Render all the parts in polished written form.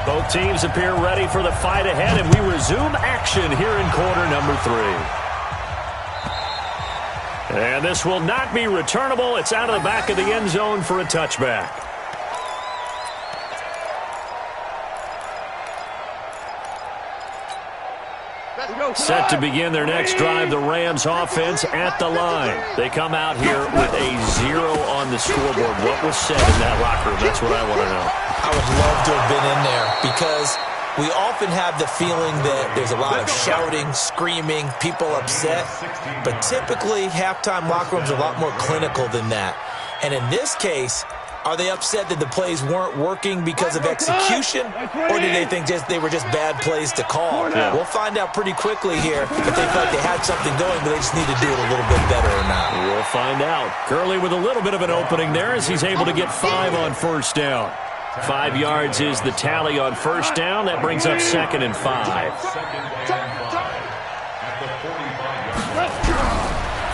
Both teams appear ready for the fight ahead, and we resume action here in quarter number 3. And this will not be returnable. It's out of the back of the end zone for a touchback. Set to begin their next drive, the Rams offense at the line. They come out here with a 0 on the scoreboard. What was said in that locker room? That's what I want to know. I would love to have been in there because we often have the feeling that there's a lot of shouting, screaming, people upset. But typically, halftime locker rooms are a lot more clinical than that. And in this case, are they upset that the plays weren't working because of execution, or did they think they were just bad plays to call? Yeah. We'll find out pretty quickly here if they felt like they had something going, but they just need to do it a little bit better or not. We'll find out. Gurley with a little bit of an opening there as he's able to get 5 on first down. 5 yards is the tally on first down. That brings up 2nd and 5.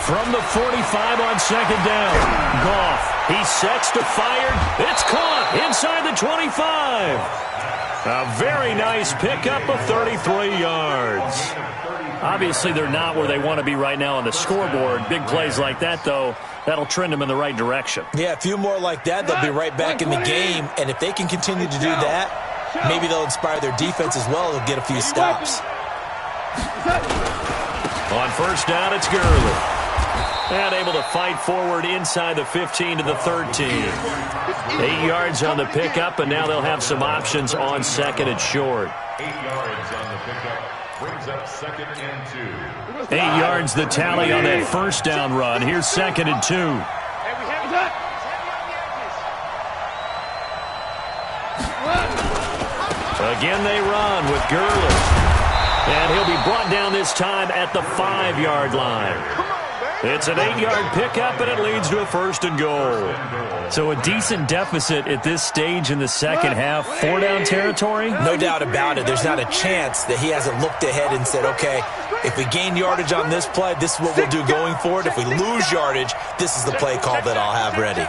From the 45 on 2nd down. Goff. He sets to fire. It's caught inside the 25. A very nice pickup of 33 yards. Obviously, they're not where they want to be right now on the scoreboard. Big plays like that, though, that'll trend them in the right direction. Yeah, a few more like that, they'll be right back in the game. And if they can continue to do that, maybe they'll inspire their defense as well. They'll get a few stops. On first down, it's Gurley. And able to fight forward inside the 15 to the 13. 8 yards on the pickup, and now they'll have some options on 2nd and short. 8 yards on the pickup. Brings up 2nd and 2. 8 yards the tally on that first down run. Here's 2nd and 2. Again they run with Gurley. And he'll be brought down this time at the 5-yard line. It's an 8-yard pickup, and it leads to a 1st and goal. So a decent deficit at this stage in the second half. 4-down territory? No doubt about it. There's not a chance that he hasn't looked ahead and said, okay, if we gain yardage on this play, this is what we'll do going forward. If we lose yardage, this is the play call that I'll have ready.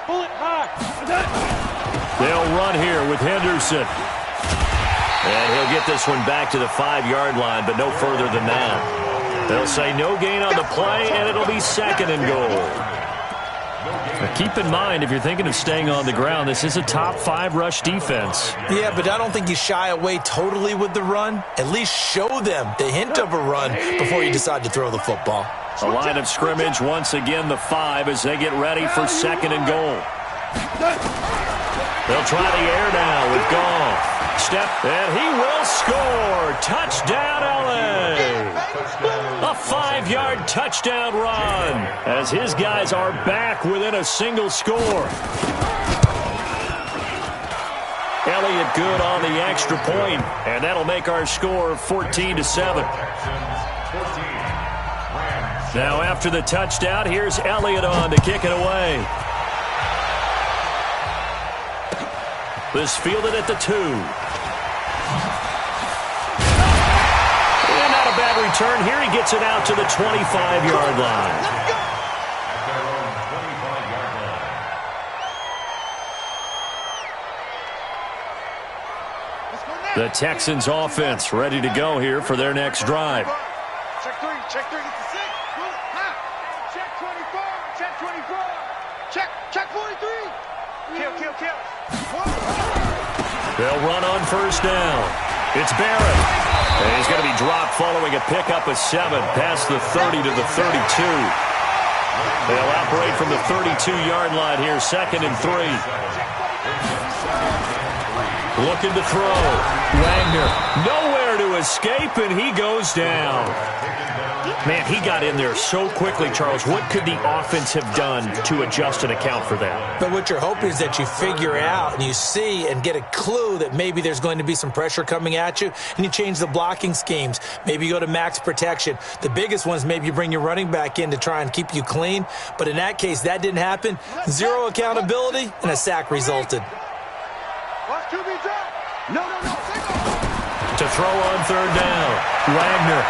Bullet high. They'll run here with Henderson. And he'll get this one back to the 5-yard line, but no further than that. They'll say no gain on the play, and it'll be 2nd and goal. Now keep in mind, if you're thinking of staying on the ground, this is a top 5 rush defense. Yeah, but I don't think you shy away totally with the run. At least show them the hint of a run before you decide to throw the football. A line of scrimmage, once again the 5 as they get ready for 2nd and goal. They'll try the air now with Goff. Step, and he will score. Touchdown, L.A. A 5-yard touchdown run as his guys are back within a single score. Elliott good on the extra point, and that'll make our score 14-7. Now after the touchdown, here's Elliott on to kick it away. This fielded at the 2. And not a bad return here. He gets it out to the 25-yard line. The Texans offense ready to go here for their next drive. Check 3, get the 6. Check 24, check 24. Check 43. Kill. They'll run on first down. It's Barrett. And he's going to be dropped following a pickup of 7 past the 30 to the 32. They'll operate from the 32-yard line here, 2nd and 3. Looking to throw. Wagner nowhere to escape, and he goes down. Man, he got in there so quickly, Charles. What could the offense have done to adjust and account for that? But what you're hoping is that you figure out and you see and get a clue that maybe there's going to be some pressure coming at you, and you change the blocking schemes. Maybe you go to max protection. The biggest one is maybe you bring your running back in to try and keep you clean. But in that case, that didn't happen. 0 accountability, and a sack resulted. To throw on third down. Wagner.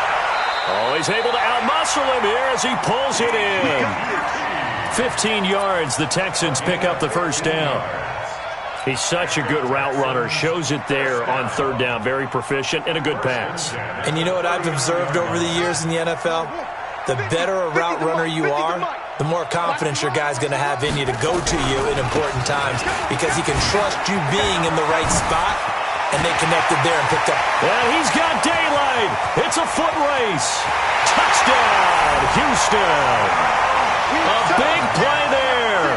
Oh, he's able to outmuscle him here as he pulls it in. 15 yards, the Texans pick up the first down. He's such a good route runner. Shows it there on third down. Very proficient and a good pass. And you know what I've observed over the years in the NFL? The better a route runner you are, the more confidence your guy's going to have in you to go to you in important times because he can trust you being in the right spot, and they connected there and picked up. Well, he's got daylight. It's a foot race. Touchdown, Houston. A big play there.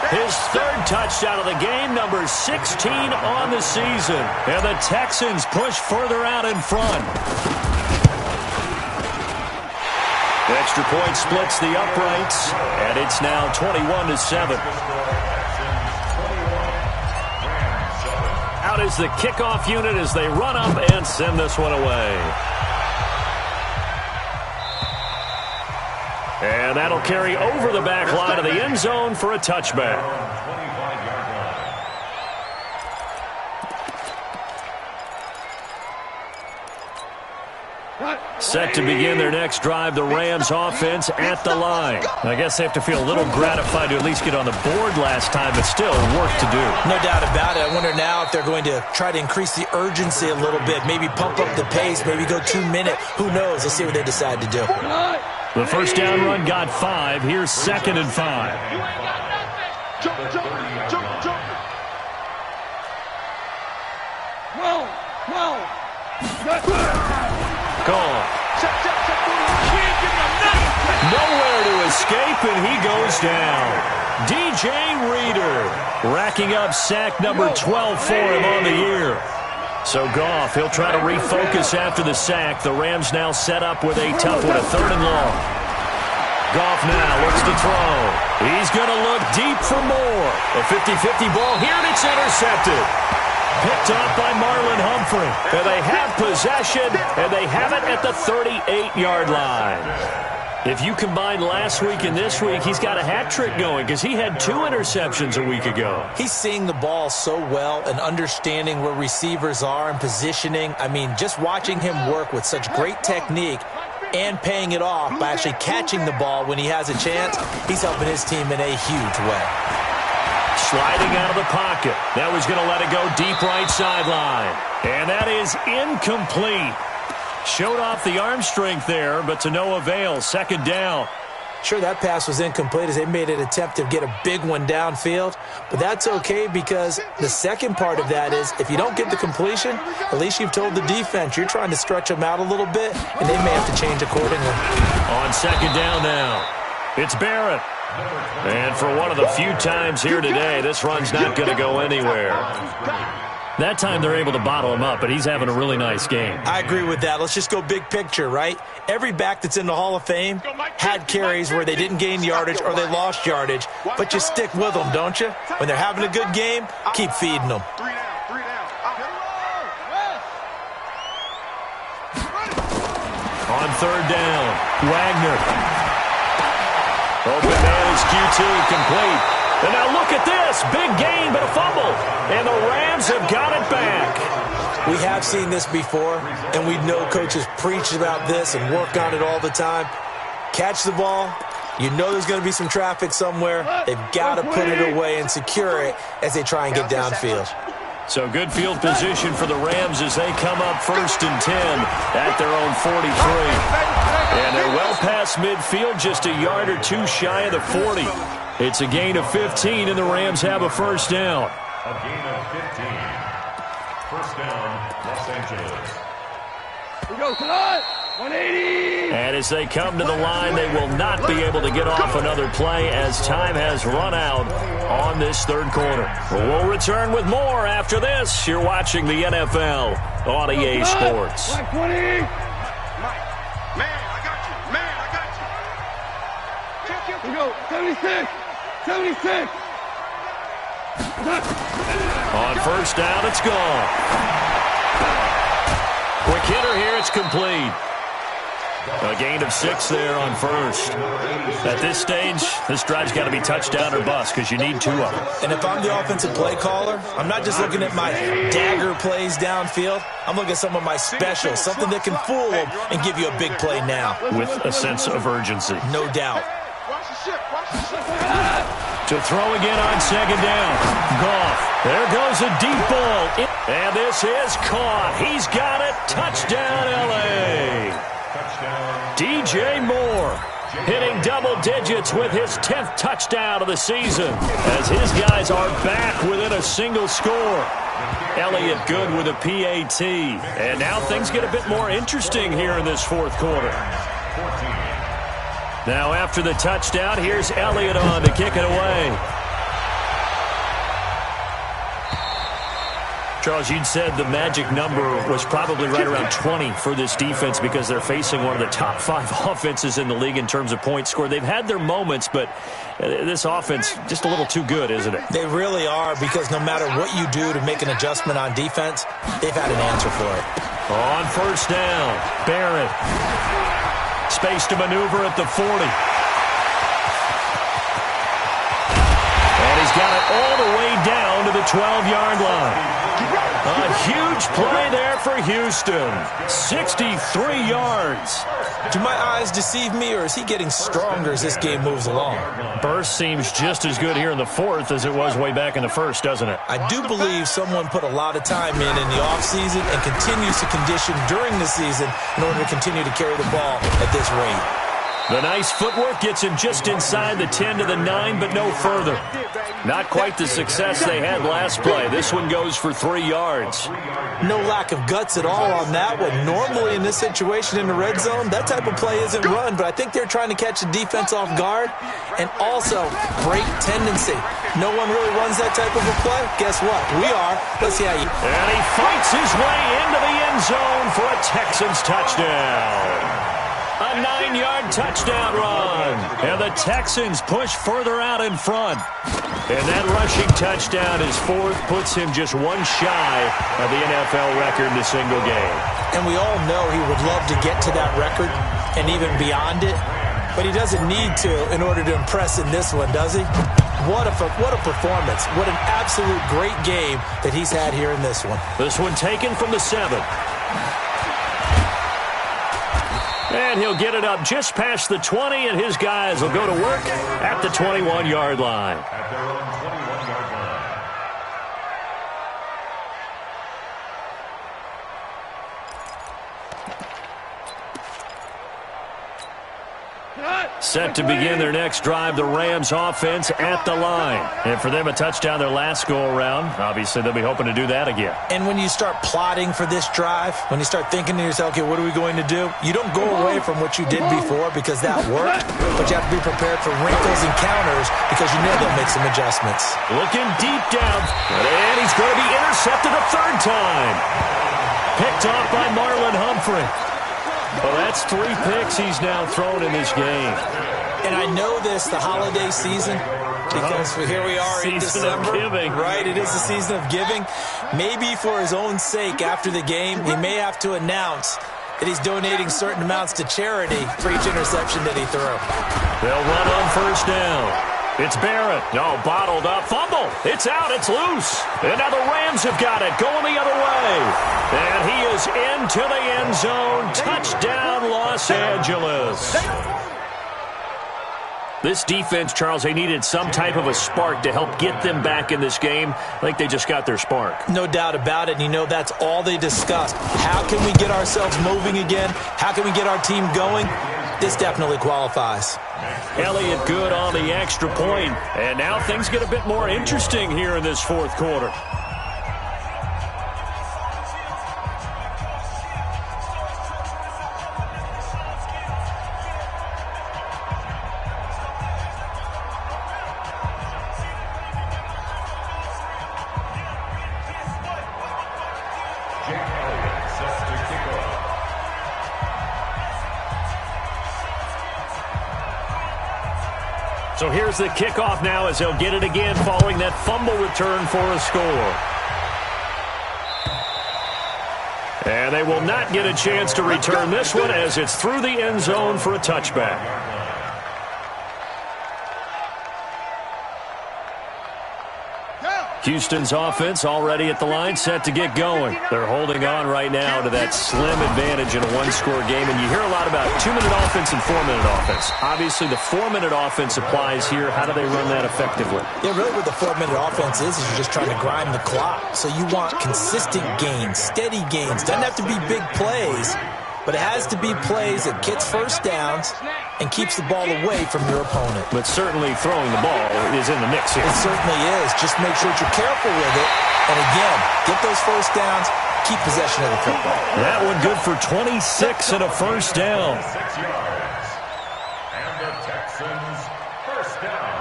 His third touchdown of the game, number 16 on the season. And the Texans push further out in front. The extra point splits the uprights, and it's now 21-7. Out is the kickoff unit as they run up and send this one away. And that'll carry over the back line of the end zone for a touchback. Set to begin their next drive, the Rams offense at the line. I guess they have to feel a little gratified to at least get on the board last time, but still work to do. No doubt about it. I wonder now if they're going to try to increase the urgency a little bit, maybe pump up the pace, maybe go 2 minute. Who knows? Let's see what they decide to do. The first down run got 5. Here's 2nd and 5. Jump, jump, jump, jump. Gone. Nowhere to escape, and he goes down. DJ Reader racking up sack number 12 for him on the year. So Goff, he'll try to refocus after the sack. The Rams now set up with a tough one, a 3rd and long. Goff now looks to throw. He's going to look deep for more. A 50-50 ball here, and it's intercepted. Picked up by Marlon Humphrey. And they have possession, and they have it at the 38-yard line. If you combine last week and this week, he's got a hat trick going because he had 2 interceptions a week ago. He's seeing the ball so well and understanding where receivers are and positioning. I mean, just watching him work with such great technique and paying it off by actually catching the ball when he has a chance, he's helping his team in a huge way. Sliding out of the pocket. Now he's going to let it go deep right sideline. And that is incomplete. Showed off the arm strength there, but to no avail. 2nd down. Sure, that pass was incomplete as they made an attempt to get a big one downfield, but that's okay because the second part of that is if you don't get the completion, at least you've told the defense you're trying to stretch them out a little bit, and they may have to change accordingly. On 2nd down now, it's Barrett. And for one of the few times here today, this run's not going to go anywhere. That time they're able to bottle him up, but he's having a really nice game. I agree with that. Let's just go big picture, right? Every back that's in the Hall of Fame had carries where they didn't gain yardage or they lost yardage, but you stick with them, don't you? When they're having a good game, keep feeding them. 3 down. On 3rd down, Wagner. Open man is QT, complete. And now look at this. Big gain, but a fumble. And the Rams have got it back. We have seen this before, and we know coaches preach about this and work on it all the time. Catch the ball. You know there's going to be some traffic somewhere. They've got to put it away and secure it as they try and get downfield. So good field position for the Rams as they come up 1st and 10 at their own 43. And they're well past midfield, just a yard or 2 shy of the 40. It's a gain of 15, and the Rams have a 1st down. A gain of 15. 1st down, Los Angeles. We go, tonight. 180. And as they come to the line, they will not be able to get off another play as time has run out on this 3rd quarter. We'll return with more after this. You're watching the NFL on EA Sports. 20. Man, I got you. We go, 76. 76. On 1st down, it's gone. Quick hitter here, it's complete. A gain of 6 there on first. At this stage, this drive's got to be touchdown or bust because you need 2 of them. And if I'm the offensive play caller, I'm not just looking at my dagger plays downfield. I'm looking at some of my specials, something that can fool them and give you a big play now. With a sense of urgency. No doubt. To throw again on second down. Goff. There goes a deep ball. And this is caught. He's got it. Touchdown, L.A. DJ Moore hitting double digits with his 10th touchdown of the season as his guys are back within a single score. Elliott good with a PAT. And now things get a bit more interesting here in this fourth quarter. Now after the touchdown, here's Elliott on to kick it away. Charles, you'd said the magic number was probably right around 20 for this defense because they're facing one of the top 5 offenses in the league in terms of points scored. They've had their moments, but this offense just a little too good, isn't it? They really are, because no matter what you do to make an adjustment on defense, they've had an answer for it. On first down, Barrett. Space to maneuver at the 40. And he's got it all the way down to the 12-yard line. A huge play there for Houston. 63 yards. Do my eyes deceive me, or is he getting stronger as this game moves along? Burst seems just as good here in the fourth as it was way back in the first, doesn't it? I do believe someone put a lot of time in the offseason and continues to condition during the season in order to continue to carry the ball at this rate. The nice footwork gets him just inside the 10 to the 9, but no further. Not quite the success they had last play. This one goes for 3 yards. No lack of guts at all on that one. Normally in this situation in the red zone, that type of play isn't run, but I think they're trying to catch the defense off guard and also break tendency. No one really runs that type of a play. Guess what? We are. Let's see how you... And he fights his way into the end zone for a Texans touchdown. A 9-yard touchdown run. And the Texans push further out in front. And that rushing touchdown, his 4th, puts him just 1 shy of the NFL record in a single game. And we all know he would love to get to that record and even beyond it. But he doesn't need to in order to impress in this one, does he? What a performance. What an absolute great game that he's had here in this one. This one taken from the 7. And he'll get it up just past the 20, and his guys will go to work at the 21-yard line. At their own 21-yard line. Set to begin their next drive, the Rams offense at the line. And for them, a touchdown their last go-around. Obviously, they'll be hoping to do that again. And when you start plotting for this drive, when you start thinking to yourself, okay, what are we going to do? You don't go away from what you did before because that worked, but you have to be prepared for wrinkles and counters because you know they'll make some adjustments. Looking deep down, and he's going to be intercepted a 3rd time. Picked off by Marlon Humphrey. Well, that's 3 picks he's now thrown in this game. And I know this, the holiday season, because here we are in December. Season of giving. Right, it is the season of giving. Maybe for his own sake after the game, he may have to announce that he's donating certain amounts to charity for each interception that he threw. They'll run on first down. It's Barrett. No, bottled up. Fumble. It's out. It's loose. And now the Rams have got it. Going the other way. And he is into the end zone. Touchdown, Los Angeles. This defense, Charles, they needed some type of a spark to help get them back in this game. I think they just got their spark. No doubt about it. And you know that's all they discussed. How can we get ourselves moving again? How can we get our team going? This definitely qualifies. Elliott good on the extra point. And now things get a bit more interesting here in this fourth quarter. So here's the kickoff now as they'll get it again following that fumble return for a score. And And they will not get a chance to return this one as it's through the end zone for a touchback. Houston's offense already at the line, set to get going. They're holding on right now to that slim advantage in a one-score game. And you hear a lot about 2-minute offense and 4-minute offense. Obviously, the 4-minute offense applies here. How do they run that effectively? Yeah, really what the 4-minute offense is you're just trying to grind the clock. So you want consistent gains, steady gains. Doesn't have to be big plays, but it has to be plays that gets first downs and keeps the ball away from your opponent. But certainly throwing the ball is in the mix here. It certainly is. Just make sure that you're careful with it. And again, get those first downs, keep possession of the football. That one good for 26 and a first down. 6 yards. And the Texans first down.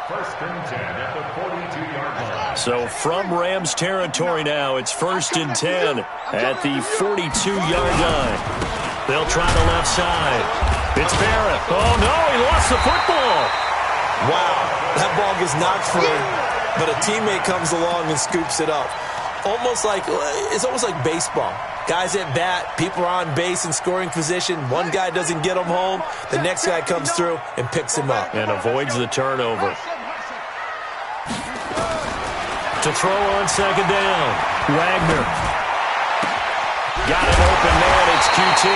First and 10 at the 42-yard line. So from Rams territory now, it's first and 10 at the 42-yard line. They'll try the left side. It's Barrett. Oh, no, he lost the football. Wow, that ball gets knocked free, but a teammate comes along and scoops it up. It's almost like baseball. Guys at bat, people are on base in scoring position. One guy doesn't get him home. The next guy comes through and picks him up. And avoids the turnover. To throw on second down, Wagner. Got it open, man. It's QT.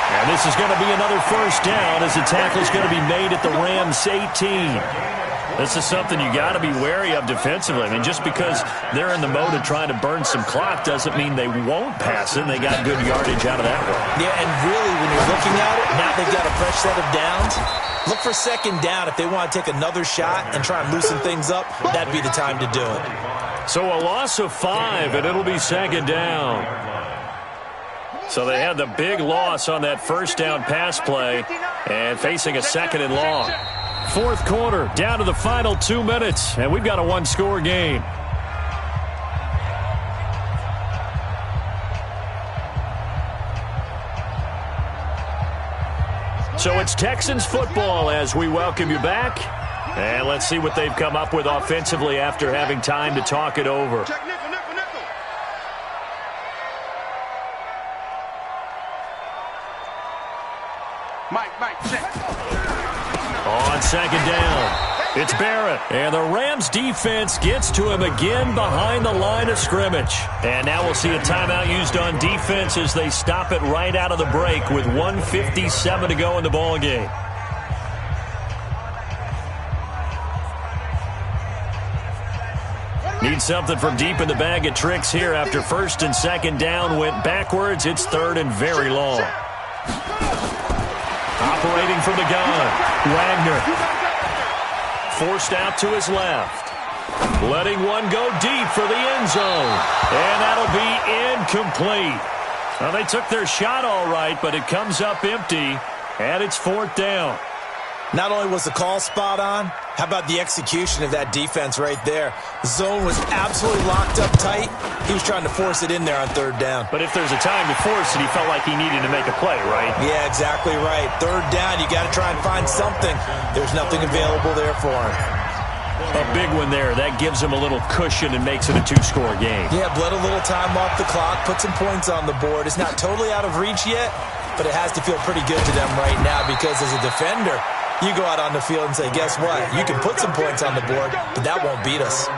And this is going to be another first down as the tackle is going to be made at the Rams 18. This is something you got to be wary of defensively. I mean, just because they're in the mode of trying to burn some clock doesn't mean they won't pass it. They got good yardage out of that one. Yeah, and really, when you're looking at it, now they've got a fresh set of downs. Look for second down. If they want to take another shot and try and loosen things up, that'd be the time to do it. So a loss of 5, and it'll be second down. So they had the big loss on that first down pass play and facing a second and long. Fourth quarter, down to the final 2 minutes, and we've got a one-score game. So it's Texans football as we welcome you back. And let's see what they've come up with offensively after having time to talk it over. Mike, check. On second down, it's Barrett. And the Rams defense gets to him again behind the line of scrimmage. And now we'll see a timeout used on defense as they stop it right out of the break with 1:57 to go in the ballgame. Need something from deep in the bag of tricks here after first and second down went backwards. It's third and very long. Operating from the gun, Wagner. Forced out to his left. Letting one go deep for the end zone. And that'll be incomplete. Well, they took their shot all right, but it comes up empty, and it's fourth down. Not only was the call spot on, how about the execution of that defense right there? The zone was absolutely locked up tight. He was trying to force it in there on third down. But if there's a time to force it, he felt like he needed to make a play, right? Yeah, exactly right. Third down, you got to try and find something. There's nothing available there for him. A big one there. That gives him a little cushion and makes it a two-score game. Yeah, bled a little time off the clock, put some points on the board. It's not totally out of reach yet, but it has to feel pretty good to them right now because as a defender, you go out on the field and say, guess what? You can put some points on the board, but that won't beat us.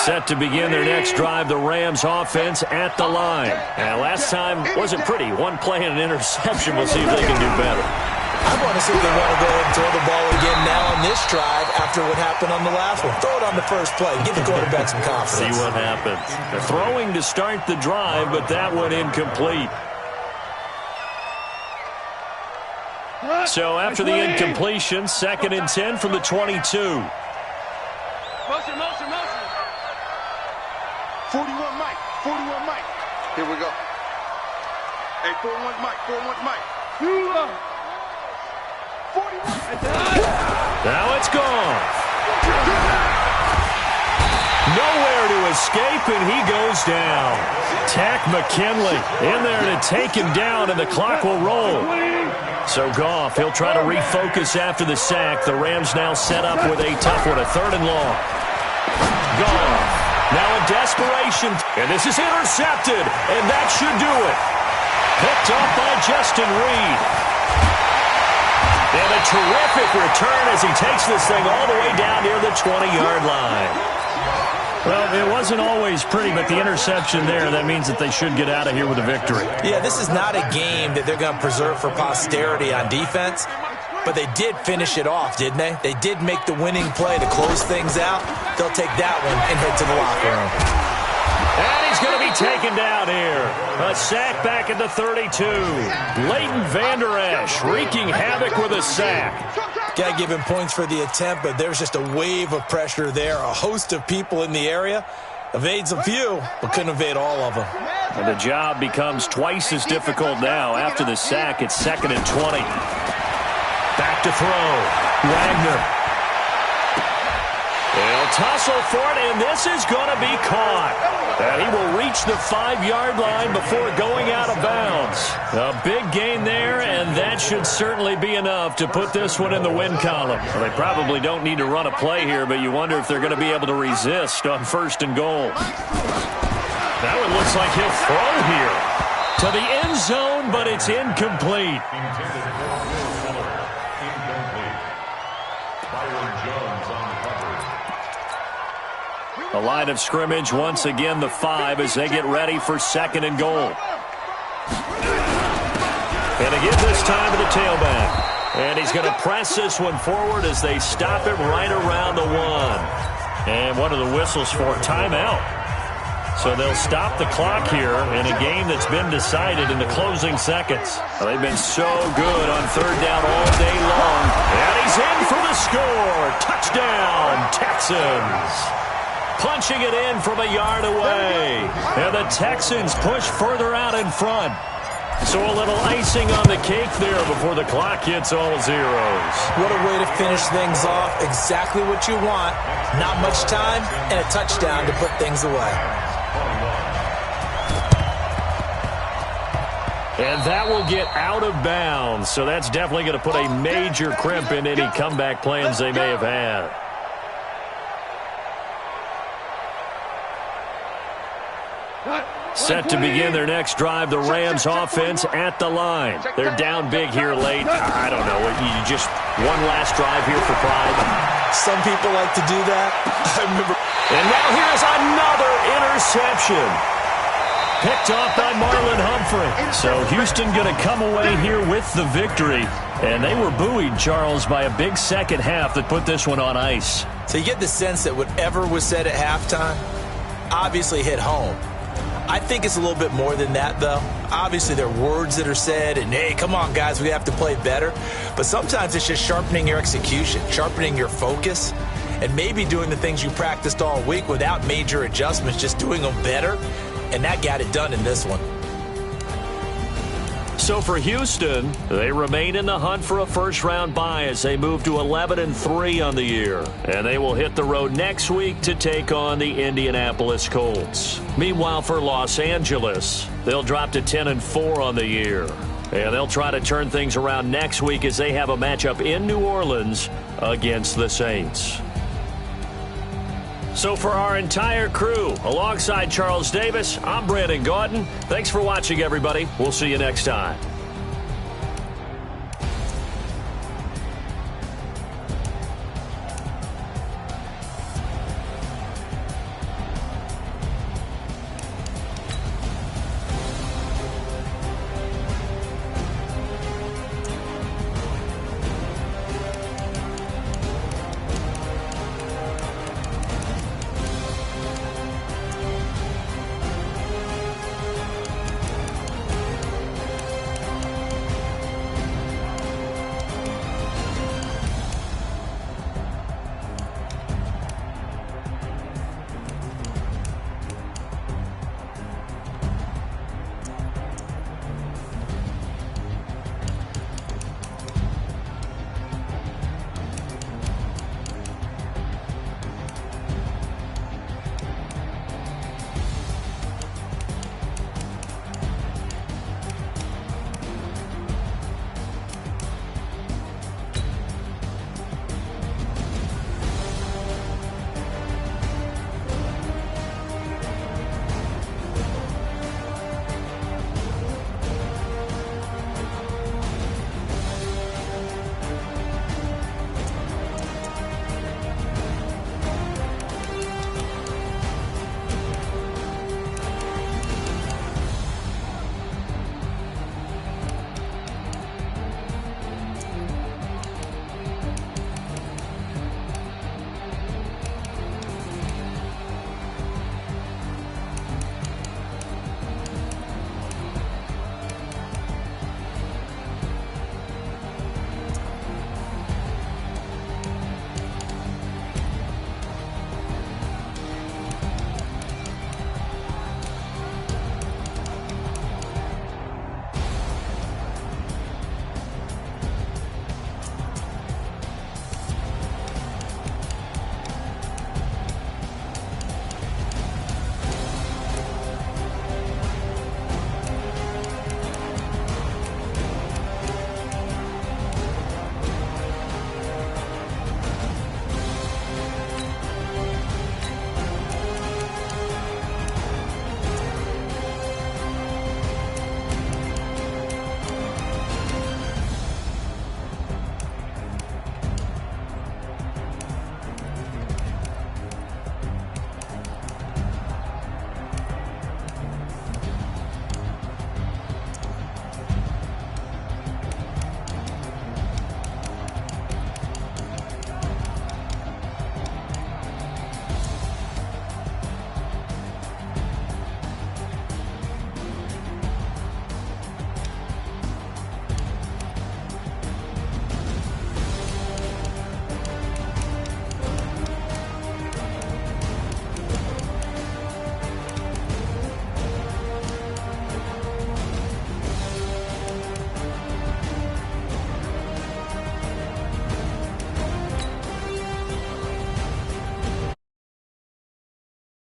Set to begin their next drive, the Rams offense at the line. And last time wasn't pretty. One play and an interception. We'll see if they can do better. I want to see if they want to go ahead and throw the ball again now on this drive after what happened on the last one. Throw it on the first play. Give the quarterback some confidence. See what happens. They're throwing to start the drive, but that one incomplete. So after the incompletion, second and 10 from the 22. Motion. 41 Mike. Here we go. Hey, 41 Mike. 41. Now it's gone. Nowhere to escape, and he goes down. Tack McKinley in there to take him down, and the clock will roll. So Goff, he'll try to refocus after the sack. The Rams now set up with a tough one, a third and long. Gone. Now in desperation, and this is intercepted, and that should do it. Picked up by Justin Reed. And a terrific return as he takes this thing all the way down near the 20-yard line. Well, it wasn't always pretty, but the interception there, that means that they should get out of here with a victory. Yeah, this is not a game that they're going to preserve for posterity on defense, but they did finish it off, didn't they? They did make the winning play to close things out. They'll take that one and head to the locker room. And he's going to be taken down here. A sack back at the 32. Leighton Vander Esch wreaking havoc with a sack. Got to give him points for the attempt, but there's just a wave of pressure there. A host of people in the area. Evades a few, but couldn't evade all of them. And the job becomes twice as difficult now. After the sack, it's 2nd and 20. Back to throw. Wagner. They'll tussle for it, and this is going to be caught. And he will reach the 5-yard line before going out of bounds. A big gain there, and that should certainly be enough to put this one in the win column. Well, they probably don't need to run a play here, but you wonder if they're going to be able to resist on 1st and goal. Now it looks like he'll throw here to the end zone, but it's incomplete. The line of scrimmage, once again, the 5 as they get ready for 2nd and goal. And again this time to the tailback. And he's going to press this one forward as they stop it right around the 1. And one of the whistles for a timeout. So they'll stop the clock here in a game that's been decided in the closing seconds. Well, they've been so good on 3rd down all day long. And he's in for the score. Touchdown, Texans. Punching it in from a yard away. And the Texans push further out in front. So a little icing on the cake there before the clock hits all zeros. What a way to finish things off. Exactly what you want. Not much time and a touchdown to put things away. And that will get out of bounds. So that's definitely going to put a major crimp in any comeback plans they may have had. Set to begin their next drive, the Rams offense at the line. They're down big here late. I don't know. You just one last drive here for pride. Some people like to do that. I remember. And now here's another interception. Picked off by Marlon Humphrey. So Houston going to come away here with the victory. And they were buoyed, Charles, by a big second half that put this one on ice. So you get the sense that whatever was said at halftime obviously hit home. I think it's a little bit more than that, though. Obviously, there are words that are said, and, hey, come on, guys, we have to play better. But sometimes it's just sharpening your execution, sharpening your focus, and maybe doing the things you practiced all week without major adjustments, just doing them better. And that got it done in this one. So for Houston, they remain in the hunt for a first-round bye as they move to 11-3 on the year. And they will hit the road next week to take on the Indianapolis Colts. Meanwhile, for Los Angeles, they'll drop to 10-4 on the year. And they'll try to turn things around next week as they have a matchup in New Orleans against the Saints. So for our entire crew, alongside Charles Davis, I'm Brandon Gaudin. Thanks for watching, everybody. We'll see you next time.